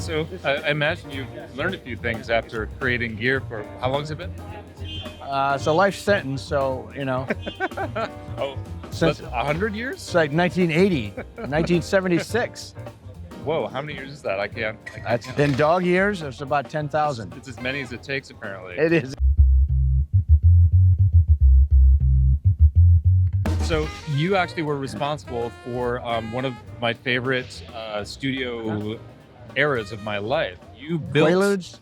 So I imagine you've learned a few things after creating gear for, how long has it been? It's a life sentence, so, Oh, since 100 years? it's like 1980, 1976. Whoa, how many years is that? I can't That's count. in dog years, it's about 10,000. It's as many as it takes, apparently. It is. So you actually were responsible for one of my favorite studio eras of my life. You built... Quaaludes?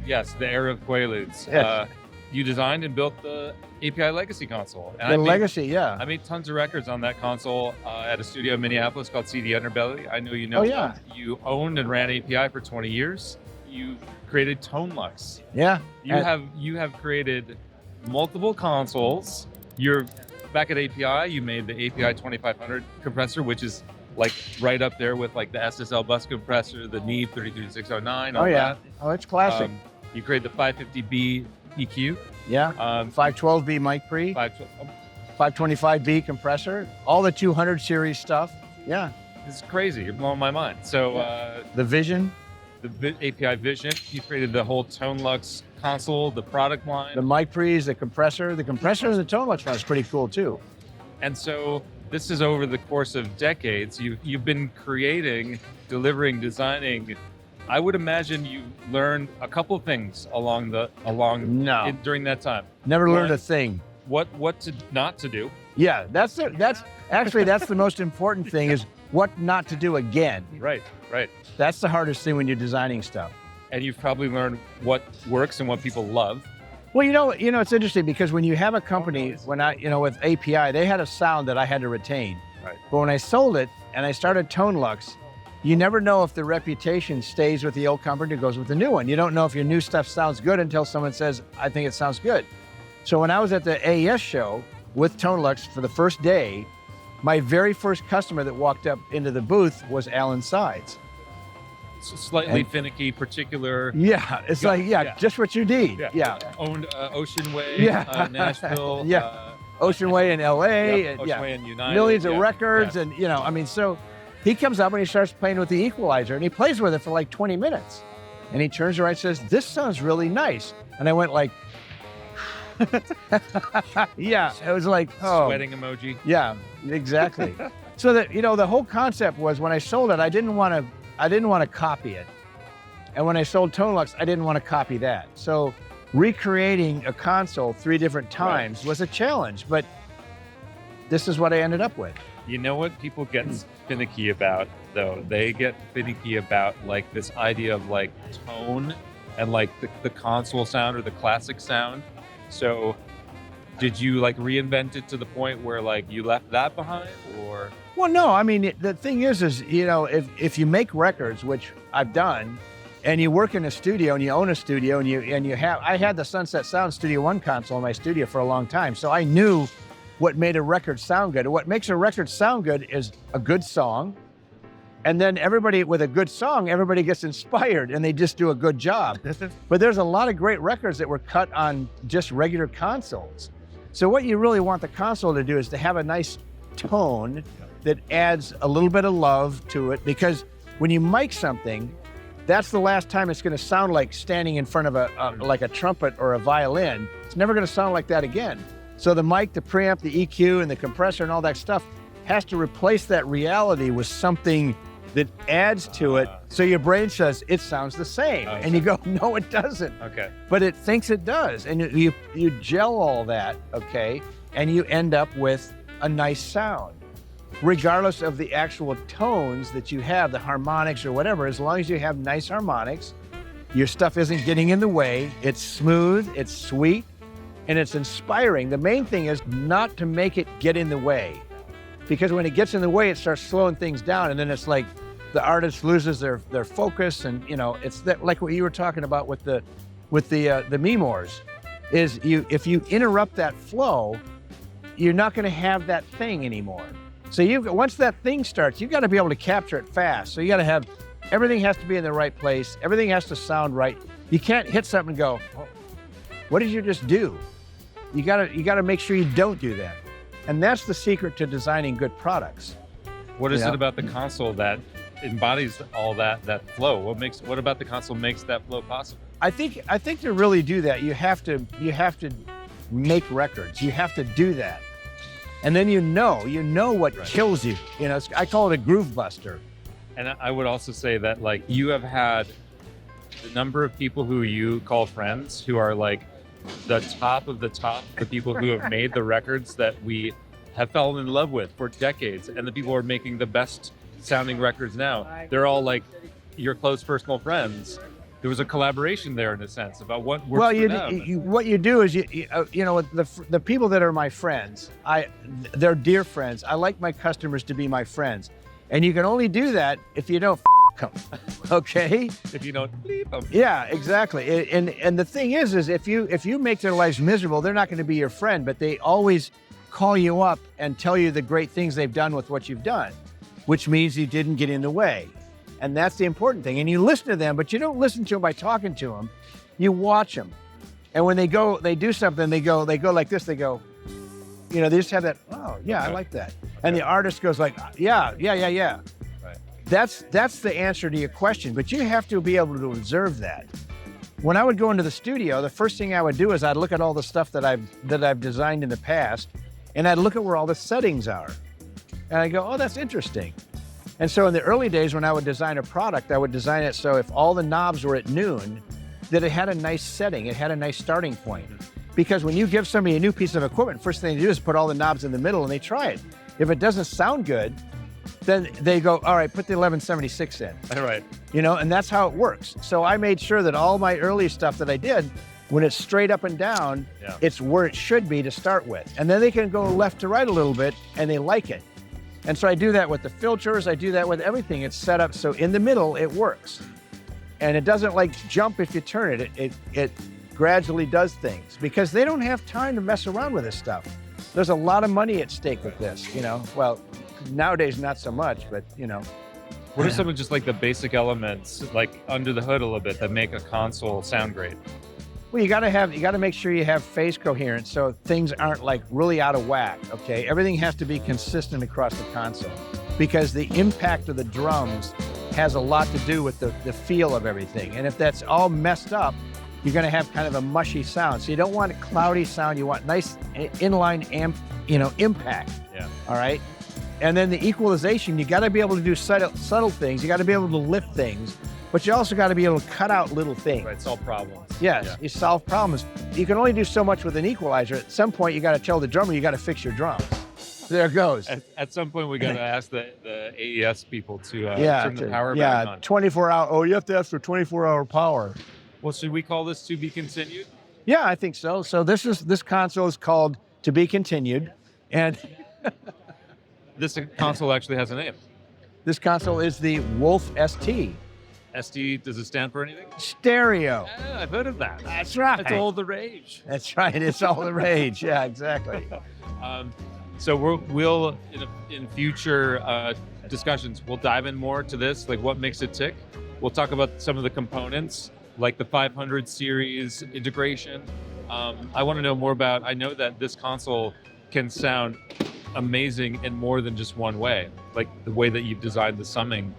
Yes, the era of Quaaludes. Yes. You designed and built the API Legacy console. And The Legacy, yeah. I made tons of records on that console at a studio in Minneapolis called CD Underbelly. I know you know. Oh, yeah. You owned and ran API for 20 years. You created ToneLux. Yeah. You have created multiple consoles. You're back at API. You made the API 2500 compressor, which is like right up there with like the SSL bus compressor, the NEEV 33609. Oh, yeah. That. Oh, it's classic. You created the 550B EQ. Yeah. 512B mic pre, 525B compressor, all the 200 series stuff. Yeah. It's crazy. You're blowing my mind. So The Vision, the API Vision, you created the whole ToneLux console, the product line. the mic pre's, the compressor. The compressor and the ToneLux one is pretty cool too. And so this is over the course of decades. You've been creating, delivering, designing. I would imagine you learned a couple things during that time. Never learned One, a thing. What not to do. Yeah, that's the most important thing is what not to do again. Right. That's the hardest thing when you're designing stuff. And you've probably learned what works and what people love. Well, it's interesting because when you have a company, with API, they had a sound that I had to retain. Right. But when I sold it and I started ToneLux, you never know if the reputation stays with the old company or goes with the new one. You don't know if your new stuff sounds good until someone says, I think it sounds good. So when I was at the AES show with ToneLux for the first day, my very first customer that walked up into the booth was Alan Sides. Slightly finicky, particular. Yeah, it's just what you need. Yeah. Owned Ocean Way, Nashville. Ocean Way in LA. Ocean Way and United. Millions of records. And, so he comes up and he starts playing with the equalizer and he plays with it for like 20 minutes. And he turns around and says, this sounds really nice. And I went like, yeah, it was like, oh. Sweating emoji. Yeah, exactly. So that, the whole concept was when I sold it, I didn't want to copy it. And when I sold ToneLux, I didn't want to copy that. So recreating a console 3 different times was a challenge, but this is what I ended up with. You know what people get finicky about, though? They get finicky about like this idea of like tone and like the console sound or the classic sound. So did you like reinvent it to the point where like you left that behind, or? Well, no, I mean, the thing is, if you make records, which I've done, and you work in a studio and you own a studio I had the Sunset Sound Studio One console in my studio for a long time. So I knew what made a record sound good. And what makes a record sound good is a good song. And then everybody with a good song, everybody gets inspired and they just do a good job. But there's a lot of great records that were cut on just regular consoles. So what you really want the console to do is to have a nice tone that adds a little bit of love to it, because when you mic something, that's the last time it's going to sound like standing in front of like a trumpet or a violin. It's never going to sound like that again. So the mic, the preamp, the EQ, and the compressor and all that stuff has to replace that reality with something that adds to it. So your brain says, it sounds the same. Okay. And you go, no, it doesn't. Okay. But it thinks it does. And you gel all that, okay? And you end up with a nice sound. Regardless of the actual tones that you have, the harmonics or whatever, as long as you have nice harmonics, your stuff isn't getting in the way, it's smooth, it's sweet, and it's inspiring. The main thing is not to make it get in the way, because when it gets in the way, it starts slowing things down, and then it's like the artist loses their focus, and it's like what you were talking about with the Memors, is if you interrupt that flow, you're not going to have that thing anymore. So once that thing starts, you've got to be able to capture it fast. So you got to have, everything has to be in the right place. Everything has to sound right. You can't hit something and go, oh, what did you just do? You got to make sure you don't do that. And that's the secret to designing good products. What is it about the console that embodies all that flow? What about the console makes that flow possible? I think to really do that, you have to make records. You have to do that. And then you know what kills you. You know, I call it a groove buster. And I would also say that, like, you have had the number of people who you call friends who are like the top of the top, the people who have made the records that we have fallen in love with for decades, and the people who are making the best sounding records now. They're all like your close personal friends. There was a collaboration there in a sense about what works for them. What you do is you know, the people that are my friends, they're dear friends. I like my customers to be my friends, and you can only do that if you don't them. Okay. If you don't bleep them. Yeah, exactly. And the thing is if you make their lives miserable, they're not going to be your friend. But they always call you up and tell you the great things they've done with what you've done, which means you didn't get in the way. And that's the important thing. And you listen to them, but you don't listen to them by talking to them. You watch them. And when they do something, they go like this. They go, you know, they just have that, oh, yeah, I like that. And the artist goes like, yeah. Right. That's the answer to your question, but you have to be able to observe that. When I would go into the studio, the first thing I would do is I'd look at all the stuff that I've designed in the past, and I'd look at where all the settings are. And I go, oh, that's interesting. And so in the early days when I would design a product, I would design it so if all the knobs were at noon, that it had a nice setting, it had a nice starting point. Because when you give somebody a new piece of equipment, first thing they do is put all the knobs in the middle and they try it. If it doesn't sound good, then they go, all right, put the 1176 in. All right. You know, and that's how it works. So I made sure that all my early stuff that I did, when it's straight up and down, it's where it should be to start with. And then they can go left to right a little bit and they like it. And so I do that with the filters, I do that with everything. It's set up so in the middle it works. And it doesn't like jump if you turn it. It gradually does things because they don't have time to mess around with this stuff. There's a lot of money at stake with this, you know. Well, nowadays not so much, but you know. What are some of just like the basic elements, like under the hood a little bit, that make a console sound great? Well, you gotta make sure you have phase coherence so things aren't like really out of whack, okay? Everything has to be consistent across the console because the impact of the drums has a lot to do with the feel of everything. And if that's all messed up, you're gonna have kind of a mushy sound. So you don't want a cloudy sound, you want nice inline impact, all right? And then the equalization, you gotta be able to do subtle things, you gotta be able to lift things, but you also gotta be able to cut out little things. Right, solve problems. Yes, you solve problems. You can only do so much with an equalizer. At some point, you gotta tell the drummer, you gotta fix your drums. There it goes. At some point, we gotta ask the AES people to turn the power back on. 24-hour, oh, you have to ask for 24-hour power. Well, should we call this To Be Continued? Yeah, I think so. So this console is called To Be Continued, and this console actually has a name. This console is the Wolff ST. ST, does it stand for anything? Stereo. Yeah, I've heard of that. That's right. It's all the rage. That's right. It's all the rage. Yeah, exactly. So we'll in future discussions, we'll dive in more to this, like what makes it tick. We'll talk about some of the components, like the 500 series integration. I want to know more about, I know that this console can sound amazing in more than just one way, like the way that you've designed the summing.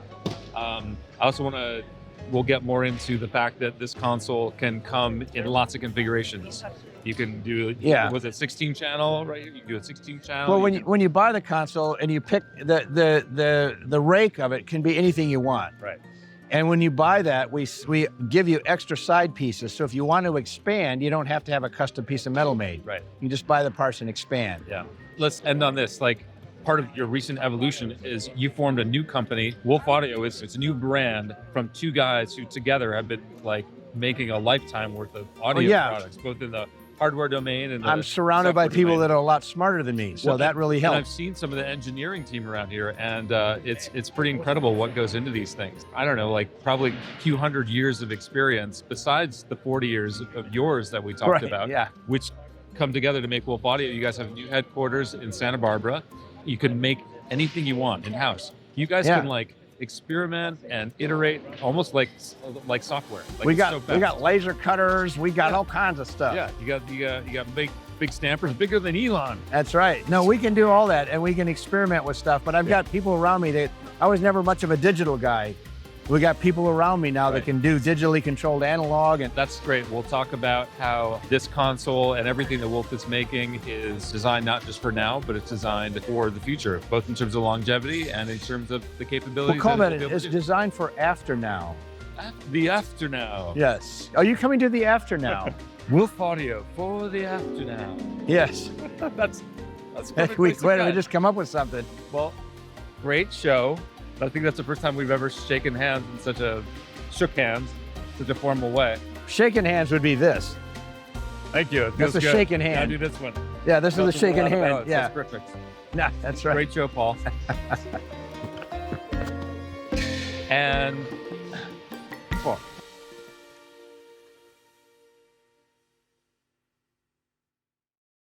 I also we'll get more into the fact that this console can come in lots of configurations. You can do, was it 16 channel, right? You can do a 16 channel. Well, when you buy the console and you pick the rake of it can be anything you want. Right. And when you buy that, we give you extra side pieces. So if you want to expand, you don't have to have a custom piece of metal made. Right. You just buy the parts and expand. Yeah. Let's end on this. Like, part of your recent evolution is you formed a new company. Wolff Audio it's a new brand from two guys who together have been like making a lifetime worth of audio products, both in the hardware domain and I'm surrounded by people that are a lot smarter than me, so that really helps. And I've seen some of the engineering team around here, and it's pretty incredible what goes into these things. I don't know, like probably a few hundred years of experience besides the 40 years of yours that we talked about, which come together to make Wolff Audio. You guys have new headquarters in Santa Barbara. You can make anything you want in-house. You guys can like experiment and iterate almost like software. Like we got laser cutters, we got all kinds of stuff. Yeah, you got big stampers bigger than Elon. That's right. No, we can do all that and we can experiment with stuff, but I've got people around me that I was never much of a digital guy. We got people around me now that can do digitally controlled analog, and That's great. We'll talk about how this console and everything that Wolff is making is designed not just for now, but it's designed for the future, both in terms of longevity and in terms of the capabilities. we'll call that that it'll be able it's to do. designed for after now. The after now. Yes. Are you coming to the after now? Wolff Audio for the after now. Yes. That's perfect we place to cut. just come up with something. Well, great show. I think that's the first time we've ever shaken hands in such a formal way. Shaking hands would be this. Thank you. It That's feels a good. shaking Now hand. do this one. Yeah, this is a Nothing shaking without a hand. balance. Yeah, That's perfect. nah, that's right. Great show, Paul. And Paul.